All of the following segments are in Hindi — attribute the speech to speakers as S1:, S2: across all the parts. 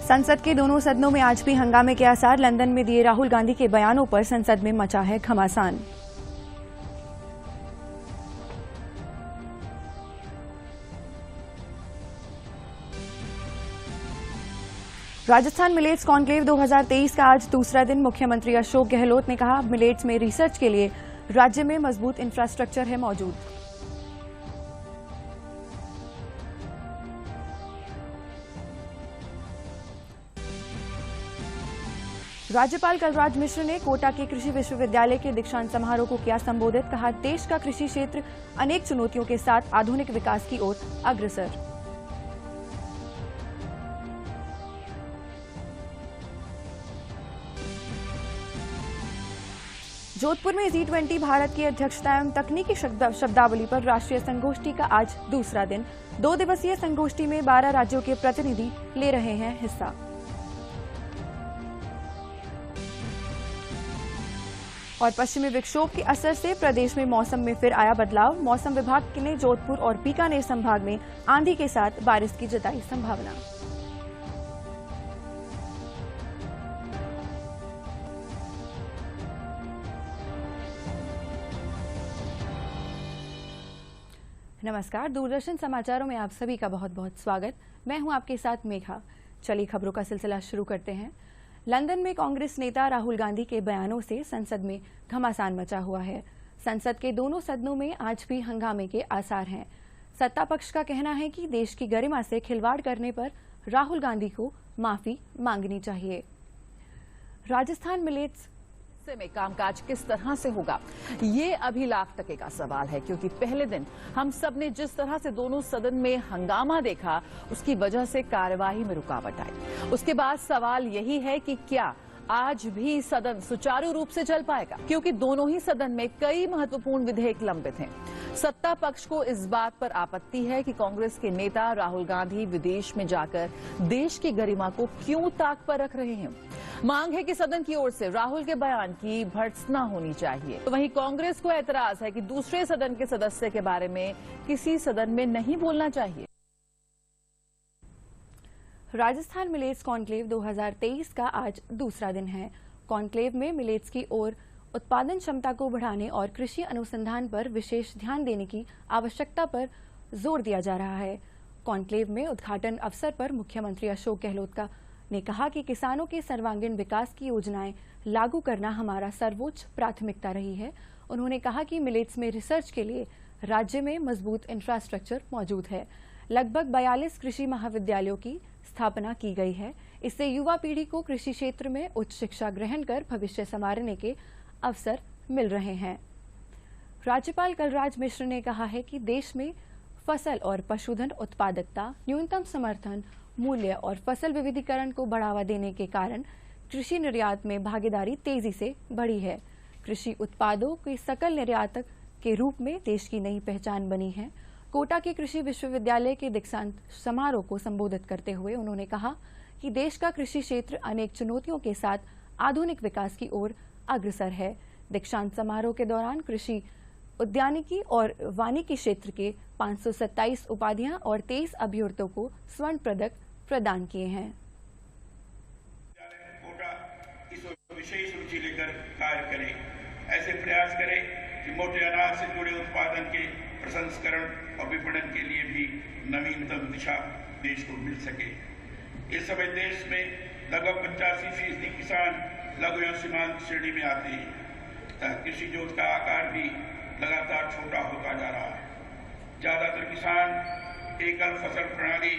S1: संसद के दोनों सदनों में आज भी हंगामे के आसार। लंदन में दिए राहुल गांधी के बयानों पर संसद में मचा है घमासान। राजस्थान मिलेट्स कॉन्क्लेव 2023 का आज दूसरा दिन। मुख्यमंत्री अशोक गहलोत ने कहा, मिलेट्स में रिसर्च के लिए राज्य में मजबूत इंफ्रास्ट्रक्चर है मौजूद। राज्यपाल कलराज मिश्र ने कोटा के कृषि विश्वविद्यालय के दीक्षांत समारोह को किया संबोधित। कहा, देश का कृषि क्षेत्र अनेक चुनौतियों के साथ आधुनिक विकास की ओर अग्रसर। जोधपुर में G20 भारत की अध्यक्षता एवं तकनीकी शब्दावली पर राष्ट्रीय संगोष्ठी का आज दूसरा दिन। 2 दिवसीय संगोष्ठी में 12 राज्यों के प्रतिनिधि ले रहे हैं हिस्सा। और पश्चिमी विक्षोभ के असर से प्रदेश में मौसम में फिर आया बदलाव। मौसम विभाग ने जोधपुर और बीकानेर संभाग में आंधी के साथ बारिश की जताई संभावना। नमस्कार, दूरदर्शन समाचारों में आप सभी का बहुत बहुत स्वागत। मैं हूं आपके साथ मेघा। चलिए खबरों का सिलसिला शुरू करते हैं। लंदन में कांग्रेस नेता राहुल गांधी के बयानों से संसद में घमासान मचा हुआ है। संसद के दोनों सदनों में आज भी हंगामे के आसार हैं। सत्ता पक्ष का कहना है कि देश की गरिमा से खिलवाड़ करने पर राहुल गांधी को माफी मांगनी चाहिए। राजस्थान मिलेट्स
S2: में कामकाज किस तरह से होगा, ये अभी लाख टके का सवाल है, क्योंकि पहले दिन हम सब ने जिस तरह से दोनों सदन में हंगामा देखा, उसकी वजह से कार्यवाही में रुकावट आई। उसके बाद सवाल यही है कि क्या आज भी सदन सुचारू रूप से चल पाएगा, क्योंकि दोनों ही सदन में कई महत्वपूर्ण विधेयक लंबित हैं। सत्ता पक्ष को इस बात पर आपत्ति है कि कांग्रेस के नेता राहुल गांधी विदेश में जाकर देश की गरिमा को क्यों ताक पर रख रहे हैं। मांग है कि सदन की ओर से राहुल के बयान की भर्त्सना होनी चाहिए। तो वहीं कांग्रेस को एतराज है कि दूसरे सदन के सदस्य के बारे में किसी सदन में नहीं बोलना चाहिए।
S1: राजस्थान मिलेट्स कॉन्क्लेव 2023 का आज दूसरा दिन है। कॉन्क्लेव में मिलेट्स की ओर उत्पादन क्षमता को बढ़ाने और कृषि अनुसंधान पर विशेष ध्यान देने की आवश्यकता पर जोर दिया जा रहा है। कॉन्क्लेव में उद्घाटन अवसर पर मुख्यमंत्री अशोक गहलोत ने कहा कि किसानों के सर्वांगीण विकास की योजनाएं लागू करना हमारा सर्वोच्च प्राथमिकता रही है। उन्होंने कहा कि मिलेट्स में रिसर्च के लिए राज्य में मजबूत इंफ्रास्ट्रक्चर मौजूद है। लगभग 42 कृषि महाविद्यालयों की स्थापना की गई है। इससे युवा पीढ़ी को कृषि क्षेत्र में उच्च शिक्षा ग्रहण कर भविष्य संवारने के अवसर मिल रहे हैं। राज्यपाल कलराज मिश्र ने कहा है कि देश में फसल और पशुधन उत्पादकता, न्यूनतम समर्थन मूल्य और फसल विविधीकरण को बढ़ावा देने के कारण कृषि निर्यात में भागीदारी तेजी से बढ़ी है। कृषि उत्पादों के सकल निर्यातक के रूप में देश की नई पहचान बनी है। कोटा के कृषि विश्वविद्यालय के दीक्षांत समारोह को संबोधित करते हुए उन्होंने कहा कि देश का कृषि क्षेत्र अनेक चुनौतियों के साथ आधुनिक विकास की ओर अग्रसर है। दीक्षांत समारोह के दौरान कृषि, उद्यानिकी और वानिकी क्षेत्र के 527 उपाधियां और 23 अभ्यर्थियों को स्वर्ण पदक प्रदान किए हैं।
S3: कोटा इस विशेष रुचि लेकर कार्य करे, ऐसे प्रयास करे कि मोटे अनाज से जुड़े उत्पादन के प्रसंस्करण और विपणन के लिए भी नवीनतम दिशा देश को मिल सके। इस समय देश में लगभग 85% किसान लघु एवं सीमांत श्रेणी में आते हैं। कृषि जोत का आकार भी लगातार छोटा होता जा रहा है। ज्यादातर किसान एकल फसल प्रणाली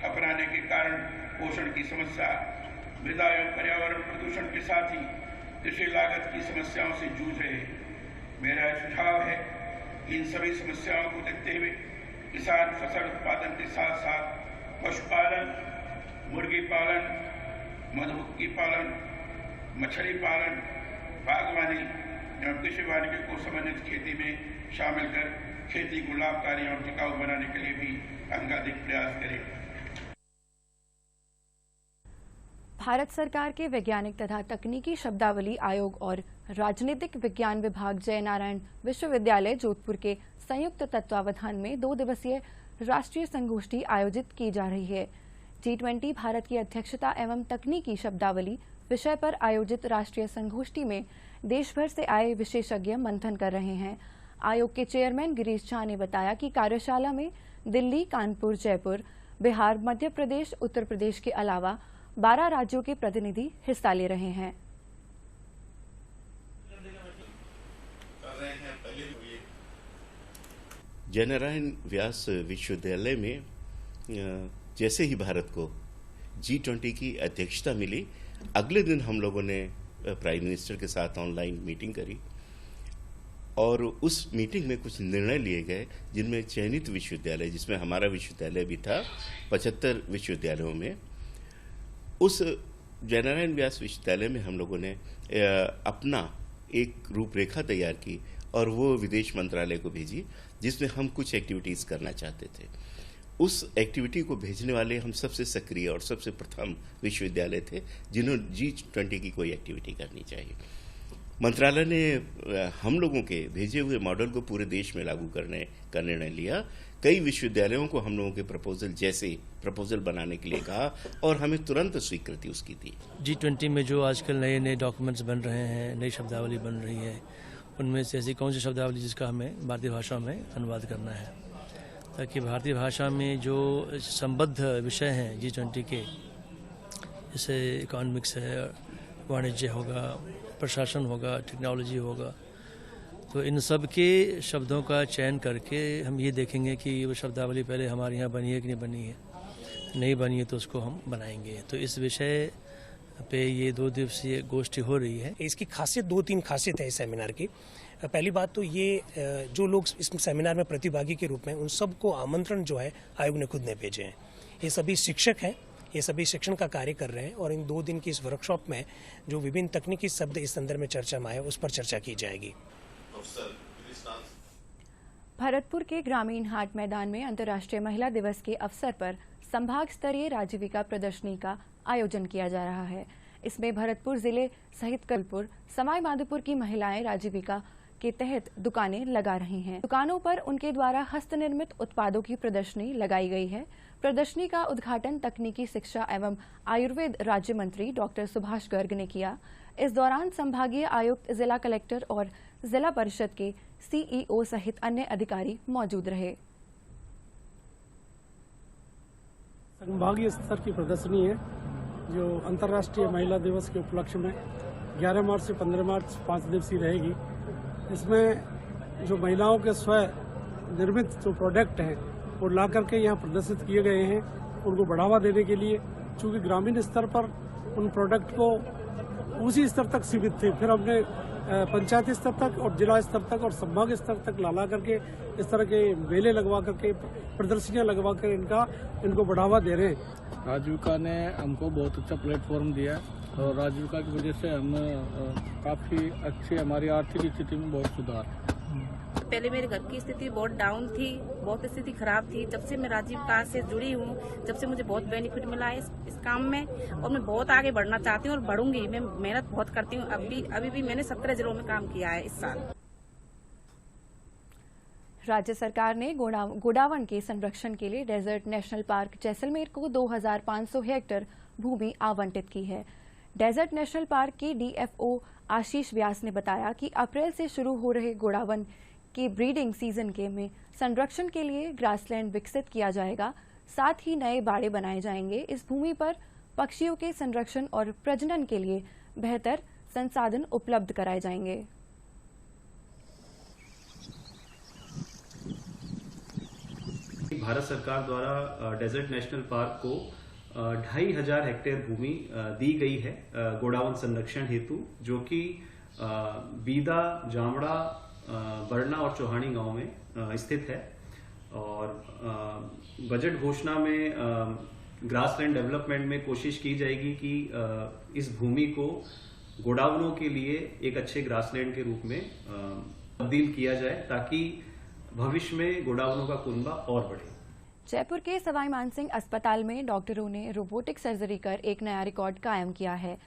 S3: अपनाने के कारण पोषण की समस्या, मृदा एवं पर्यावरण प्रदूषण के साथ ही कृषि लागत की समस्याओं से जूझ रहे हैं। मेरा सुझाव है कि इन सभी समस्याओं को देखते हुए किसान फसल उत्पादन के साथ साथ पशुपालन, मुर्गी पालन, मधुमक्खी पालन, मछली पालन, बागवानी एवं कृषि वानिकी को समन्वित खेती में शामिल कर खेती को लाभकारी और टिकाऊ बनाने के लिए भी अंगाधिक प्रयास करें।
S1: भारत सरकार के वैज्ञानिक तथा तकनीकी शब्दावली आयोग और राजनीतिक विज्ञान विभाग जयनारायण विश्वविद्यालय जोधपुर के संयुक्त तत्वावधान में 2 दिवसीय राष्ट्रीय संगोष्ठी आयोजित की जा रही है। G20 भारत की अध्यक्षता एवं तकनीकी शब्दावली विषय पर आयोजित राष्ट्रीय संगोष्ठी में देश भर से आए विशेषज्ञ मंथन कर रहे हैं। आयोग के चेयरमैन गिरीश झा ने बताया कि कार्यशाला में दिल्ली, कानपुर, जयपुर, बिहार, मध्य प्रदेश, उत्तर प्रदेश के अलावा 12 राज्यों के प्रतिनिधि हिस्सा ले रहे हैं।
S4: जयनारायण व्यास विश्वविद्यालय में जैसे ही भारत को G20 की अध्यक्षता मिली, अगले दिन हम लोगों ने प्राइम मिनिस्टर के साथ ऑनलाइन मीटिंग करी और उस मीटिंग में कुछ निर्णय लिए गए, जिनमें चयनित विश्वविद्यालय, जिसमें हमारा विश्वविद्यालय भी था, 75 विश्वविद्यालयों में, उस जयनारायण व्यास विश्वविद्यालय में हम लोगों ने अपना एक रूपरेखा तैयार की और वो विदेश मंत्रालय को भेजी, जिसमें हम कुछ एक्टिविटीज़ करना चाहते थे। उस एक्टिविटी को भेजने वाले हम सबसे सक्रिय और सबसे प्रथम विश्वविद्यालय थे जिन्होंने G20 की कोई एक्टिविटी करनी चाहिए। मंत्रालय ने हम लोगों के भेजे हुए मॉडल को पूरे देश में लागू करने का निर्णय लिया। कई विश्वविद्यालयों को हम लोगों के प्रपोजल बनाने के लिए कहा और हमें तुरंत स्वीकृति उसकी दी।
S5: G20 में जो आजकल नए नए डॉक्यूमेंट्स बन रहे हैं, नई शब्दावली बन रही है, उनमें से ऐसी कौन सी शब्दावली जिसका हमें भारतीय भाषा में अनुवाद करना है, ताकि भारतीय भाषा में जो संबद्ध विषय हैं G20 के, जैसे इकोनॉमिक्स है, वाणिज्य होगा, प्रशासन होगा, टेक्नोलॉजी होगा, तो इन सब के शब्दों का चयन करके हम ये देखेंगे कि वो शब्दावली पहले हमारे यहाँ बनी है कि नहीं बनी है। नहीं बनी है तो उसको हम बनाएंगे। तो इस विषय पे ये 2 दिवसीय गोष्ठी हो रही है।
S6: इसकी खासियत 2-3 खासियत है इस सेमिनार की। पहली बात तो ये, जो लोग इस सेमिनार में प्रतिभागी के रूप में, उन सबको आमंत्रण जो है आयोग ने खुद ने भेजे हैं। ये सभी शिक्षक हैं, ये सभी शिक्षण का कार्य कर रहे हैं और इन 2 दिन की इस वर्कशॉप में जो विभिन्न तकनीकी शब्द इस संदर्भ में चर्चा में आए, उस पर चर्चा की जाएगी।
S1: भरतपुर के ग्रामीण हाट मैदान में अंतर्राष्ट्रीय महिला दिवस के अवसर पर संभाग स्तरीय राजीविका प्रदर्शनी का आयोजन किया जा रहा है। इसमें भरतपुर जिले सहित कलपुर, सवाई माधोपुर की महिलाएं राजीविका के तहत दुकानें लगा रही हैं। दुकानों पर उनके द्वारा हस्तनिर्मित उत्पादों की प्रदर्शनी लगाई गई है। प्रदर्शनी का उद्घाटन तकनीकी शिक्षा एवं आयुर्वेद राज्य मंत्री डॉक्टर सुभाष गर्ग ने किया। इस दौरान संभागीय आयुक्त, जिला कलेक्टर और जिला परिषद के CEO सहित अन्य अधिकारी मौजूद रहे।
S7: संभागीय स्तर की प्रदर्शनी है जो अंतर्राष्ट्रीय महिला दिवस के उपलक्ष्य में 11 मार्च से 15 मार्च 5 दिवसीय रहेगी। इसमें जो महिलाओं के स्व निर्मित जो प्रोडक्ट हैं वो ला करके यहाँ प्रदर्शित किए गए हैं। उनको बढ़ावा देने के लिए, चूँकि ग्रामीण स्तर पर उन प्रोडक्ट को उसी स्तर तक सीमित थे, फिर हमने पंचायती स्तर तक और जिला स्तर तक और संभाग स्तर तक ला करके इस तरह के मेले लगवा करके, प्रदर्शनियां लगवा कर इनको बढ़ावा दे रहे हैं।
S8: राजीविका ने हमको बहुत अच्छा प्लेटफॉर्म दिया और राजीविका की वजह से हम काफी अच्छी, हमारी आर्थिक स्थिति में बहुत सुधार है।
S9: पहले मेरे घर की स्थिति बहुत डाउन थी, बहुत स्थिति खराब थी। जब से मैं राजीविका से जुड़ी हूँ, जब से मुझे बहुत बेनिफिट मिला है इस काम में और मैं बहुत आगे बढ़ना चाहती हूँ और बढ़ूंगी। मैं मेहनत बहुत करती हूँ। अभी भी मैंने 17 जिलों में काम किया है इस साल।
S1: राज्य सरकार ने गोडावण के संरक्षण के लिए डेजर्ट नेशनल पार्क जैसलमेर को 2500 हेक्टेयर भूमि आवंटित की है। डेजर्ट नेशनल पार्क की DFO आशीष व्यास ने बताया कि अप्रैल से शुरू हो रहे गोडावण के ब्रीडिंग सीजन में संरक्षण के लिए ग्रासलैंड विकसित किया जाएगा, साथ ही नए बाड़े बनाए जाएंगे। इस भूमि पर पक्षियों के संरक्षण और प्रजनन के लिए बेहतर संसाधन उपलब्ध कराए जाएंगे।
S10: भारत सरकार द्वारा डेजर्ट नेशनल पार्क को 2500 हेक्टेयर भूमि दी गई है गोडावण संरक्षण हेतु, जो कि बीदा, जामड़ा, बरना और चौहानी गांव में स्थित है। और बजट घोषणा में ग्रासलैंड डेवलपमेंट में कोशिश की जाएगी कि इस भूमि को गोडावनों के लिए एक अच्छे ग्रासलैंड के रूप में तब्दील किया जाए, ताकि भविष्य में गोडावनों का कुनबा और बढ़े।
S1: जयपुर के सवाई मानसिंह अस्पताल में डॉक्टरों ने रोबोटिक सर्जरी कर एक नया रिकॉर्ड कायम किया है।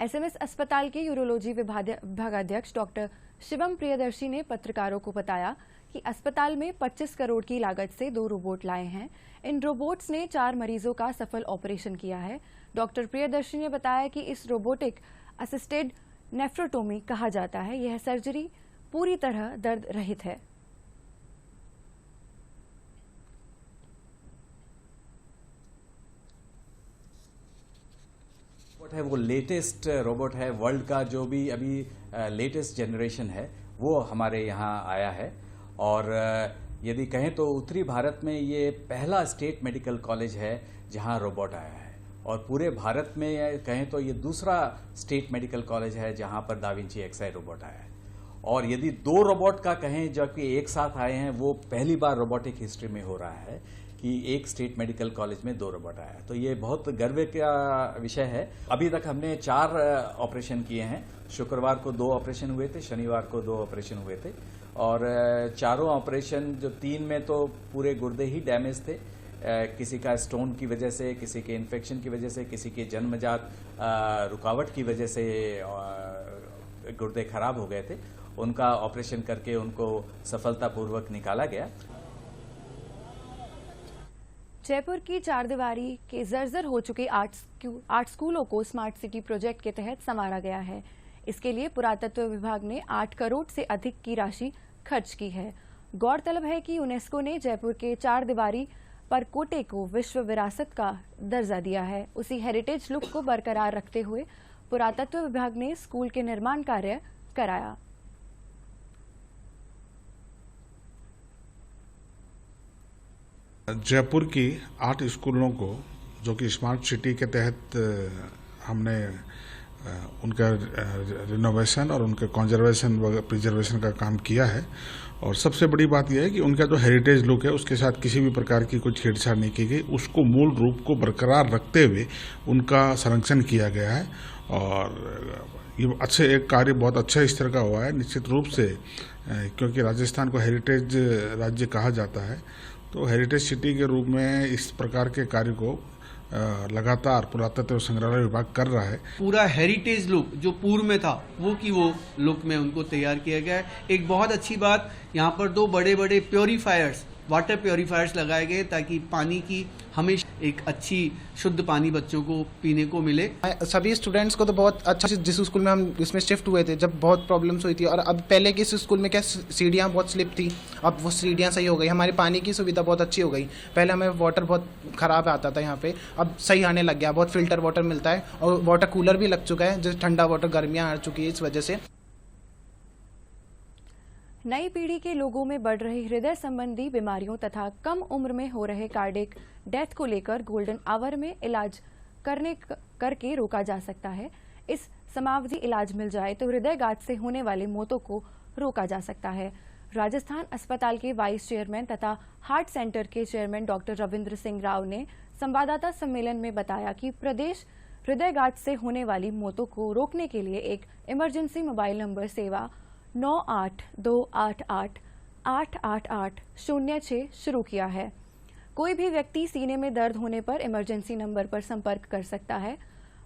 S1: SMS अस्पताल के यूरोलॉजी विभागाध्यक्ष डॉक्टर शिवम प्रियदर्शी ने पत्रकारों को बताया कि अस्पताल में 25 करोड़ की लागत से 2 रोबोट लाए हैं। इन रोबोट्स ने 4 मरीजों का सफल ऑपरेशन किया है। डॉक्टर प्रियदर्शी ने बताया कि इस रोबोटिक असिस्टेड नेफ्रोटोमी कहा जाता है। यह सर्जरी पूरी तरह दर्द रहित है।
S11: है वो लेटेस्ट रोबोट है, वर्ल्ड का जो भी अभी लेटेस्ट जनरेशन है वो हमारे यहाँ आया है। और यदि कहें तो उत्तरी भारत में ये पहला स्टेट मेडिकल कॉलेज है जहाँ रोबोट आया है, और पूरे भारत में कहें तो ये दूसरा स्टेट मेडिकल कॉलेज है जहाँ पर दा विंची एक्सआई रोबोट आया है। और यदि 2 रोबोट का कहें जो कि एक साथ आए हैं, वो पहली बार रोबोटिक हिस्ट्री में हो रहा है कि एक स्टेट मेडिकल कॉलेज में 2 रोबोट आया। तो ये बहुत गर्व का विषय है। अभी तक हमने 4 ऑपरेशन किए हैं। शुक्रवार को 2 ऑपरेशन हुए थे, शनिवार को 2 ऑपरेशन हुए थे, और चारों ऑपरेशन जो 3 में तो पूरे गुर्दे ही डैमेज थे। किसी का स्टोन की वजह से, किसी के इन्फेक्शन की वजह से, किसी के जन्मजात रुकावट की वजह से गुर्दे खराब हो गए थे। उनका ऑपरेशन करके उनको सफलतापूर्वक निकाला गया।
S1: जयपुर की 4 दीवारी के जर्जर हो चुके 8 स्कूलों को स्मार्ट सिटी प्रोजेक्ट के तहत संवारा गया है। इसके लिए पुरातत्व विभाग ने 8 करोड़ से अधिक की राशि खर्च की है। गौरतलब है कि यूनेस्को ने जयपुर के 4 दीवारी परकोटे को विश्व विरासत का दर्जा दिया है। उसी हेरिटेज लुक को बरकरार रखते हुए पुरातत्व विभाग ने स्कूल के निर्माण कार्य कराया।
S12: जयपुर की 8 स्कूलों को जो कि स्मार्ट सिटी के तहत हमने उनका रिनोवेशन और उनके कंजर्वेशन व प्रिजर्वेशन का काम किया है। और सबसे बड़ी बात यह है कि उनका जो हेरिटेज लुक है उसके साथ किसी भी प्रकार की कोई छेड़छाड़ नहीं की गई। उसको मूल रूप को बरकरार रखते हुए उनका संरक्षण किया गया है। और ये एक कार्य बहुत अच्छा इस तरह का हुआ है। निश्चित रूप से क्योंकि राजस्थान को हेरिटेज राज्य कहा जाता है, तो हेरिटेज सिटी के रूप में इस प्रकार के कार्य को लगातार पुरातत्व संग्रहालय विभाग कर रहा है।
S13: पूरा हेरिटेज लुक जो पूर्व में था वो लुक में उनको तैयार किया गया है। एक बहुत अच्छी बात, यहाँ पर 2 बड़े बड़े प्योरीफायर्स, वाटर प्योरीफायर्स लगाए गए ताकि पानी की हमेशा एक अच्छी शुद्ध पानी बच्चों को पीने को मिले।
S14: सभी स्टूडेंट्स को तो बहुत अच्छा, जिस स्कूल में हम इसमें शिफ्ट हुए थे जब बहुत प्रॉब्लम्स हुई थी, और अब पहले के इस स्कूल में क्या सीढ़ियाँ बहुत स्लिप थी, अब वो सीढ़ियाँ सही हो गई। हमारी पानी की सुविधा बहुत अच्छी हो गई। पहले हमें वाटर बहुत ख़राब आता था यहाँ पे, अब सही आने लग गया। बहुत फिल्टर वाटर मिलता है और वाटर कूलर भी लग चुका है, जैसे ठंडा वाटर गर्मियाँ आ चुकी है इस वजह से।
S1: नई पीढ़ी के लोगों में बढ़ रही हृदय संबंधी बीमारियों तथा कम उम्र में हो रहे कार्डियक डेथ को लेकर गोल्डन आवर में इलाज करके रोका जा सकता है। इस समावधि इलाज मिल जाए तो हृदयघात से होने वाली मौतों को रोका जा सकता है। राजस्थान अस्पताल के वाइस चेयरमैन तथा हार्ट सेंटर के चेयरमैन डॉक्टर रविंद्र सिंह राव ने संवाददाता सम्मेलन में बताया कि प्रदेश हृदयघात से होने वाली मौतों को रोकने के लिए एक इमरजेंसी मोबाइल नंबर सेवा 9828888006 शुरू किया है। कोई भी व्यक्ति सीने में दर्द होने पर इमरजेंसी नंबर पर संपर्क कर सकता है।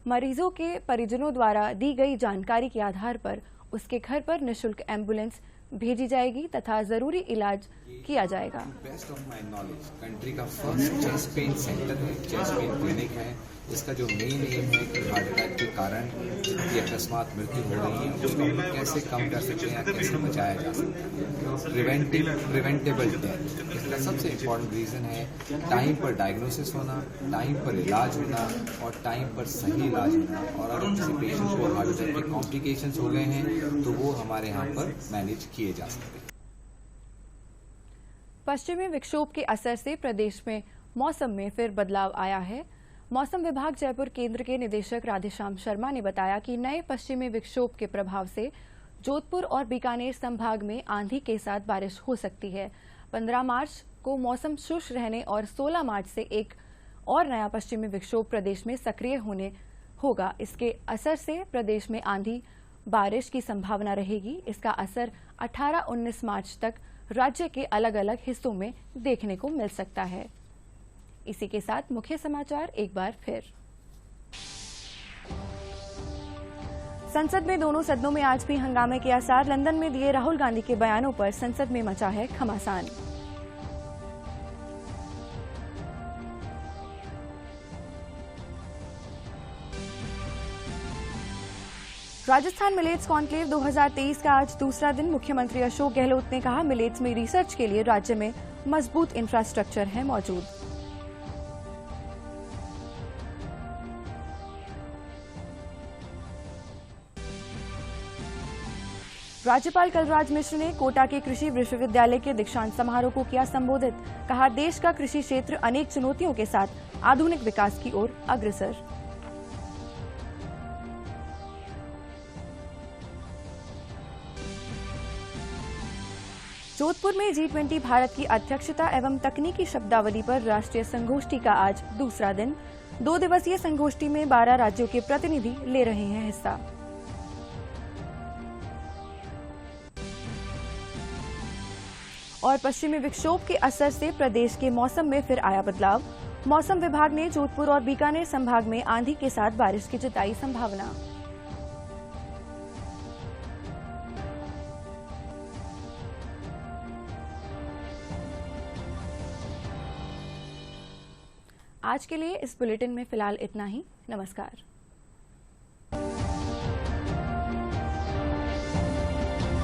S1: मरीजों के परिजनों द्वारा दी गई जानकारी के आधार पर उसके घर पर निःशुल्क एम्बुलेंस भेजी जाएगी तथा जरूरी इलाज किया जाएगा।
S15: Best of my knowledge country का फर्स्ट चेस्ट पेन सेंटर है, चेस्ट पेन क्लिनिक है। इसका जो मेन एम है कि हार्ट अटैक के कारण जितनी अकस्मात मृत्यु हो रही है उसको हम कैसे कम कर सकते हैं, कैसे बचाया जा सकता है। प्रिवेंटेबल डेथ इसका सबसे इम्पोर्टेंट रीज़न है। टाइम पर डायग्नोसिस होना, टाइम पर इलाज होना और टाइम पर सही इलाज होना। और अगर किसी पेशेंट को हार्ट अटैक के कॉम्प्लिकेशंस हो गए हैं तो वो हमारे यहाँ पर मैनेज किए जा सकते हैं।
S1: पश्चिमी विक्षोभ के असर से प्रदेश में मौसम में फिर बदलाव आया है। मौसम विभाग जयपुर केंद्र के निदेशक राधेश्याम शर्मा ने बताया कि नए पश्चिमी विक्षोभ के प्रभाव से जोधपुर और बीकानेर संभाग में आंधी के साथ बारिश हो सकती है। 15 मार्च को मौसम शुष्क रहने और 16 मार्च से एक और नया पश्चिमी विक्षोभ प्रदेश में सक्रिय होगा। इसके असर से प्रदेश में आंधी बारिश की संभावना रहेगी। इसका असर 18-19 मार्च तक राज्य के अलग अलग हिस्सों में देखने को मिल सकता है। इसी के साथ मुख्य समाचार एक बार फिर। संसद में दोनों सदनों में आज भी हंगामे के आसार। लंदन में दिए राहुल गांधी के बयानों पर संसद में मचा है घमासान। राजस्थान मिलेट्स कॉन्क्लेव 2023 का आज दूसरा दिन। मुख्यमंत्री अशोक गहलोत ने कहा, मिलेट्स में रिसर्च के लिए राज्य में मजबूत इंफ्रास्ट्रक्चर है मौजूद। राज्यपाल कलराज मिश्र ने कोटा के कृषि विश्वविद्यालय के दीक्षांत समारोह को किया संबोधित। कहा, देश का कृषि क्षेत्र अनेक चुनौतियों के साथ आधुनिक विकास की ओर अग्रसर। जोधपुर में G20 भारत की अध्यक्षता एवं तकनीकी शब्दावली पर राष्ट्रीय संगोष्ठी का आज दूसरा दिन। 2 दिवसीय संगोष्ठी में 12 राज्यों के प्रतिनिधि ले रहे हैं हिस्सा। और पश्चिमी विक्षोभ के असर से प्रदेश के मौसम में फिर आया बदलाव। मौसम विभाग ने जोधपुर और बीकानेर संभाग में आंधी के साथ बारिश की जताई संभावना। आज के लिए इस बुलेटिन में फिलहाल इतना ही। नमस्कार।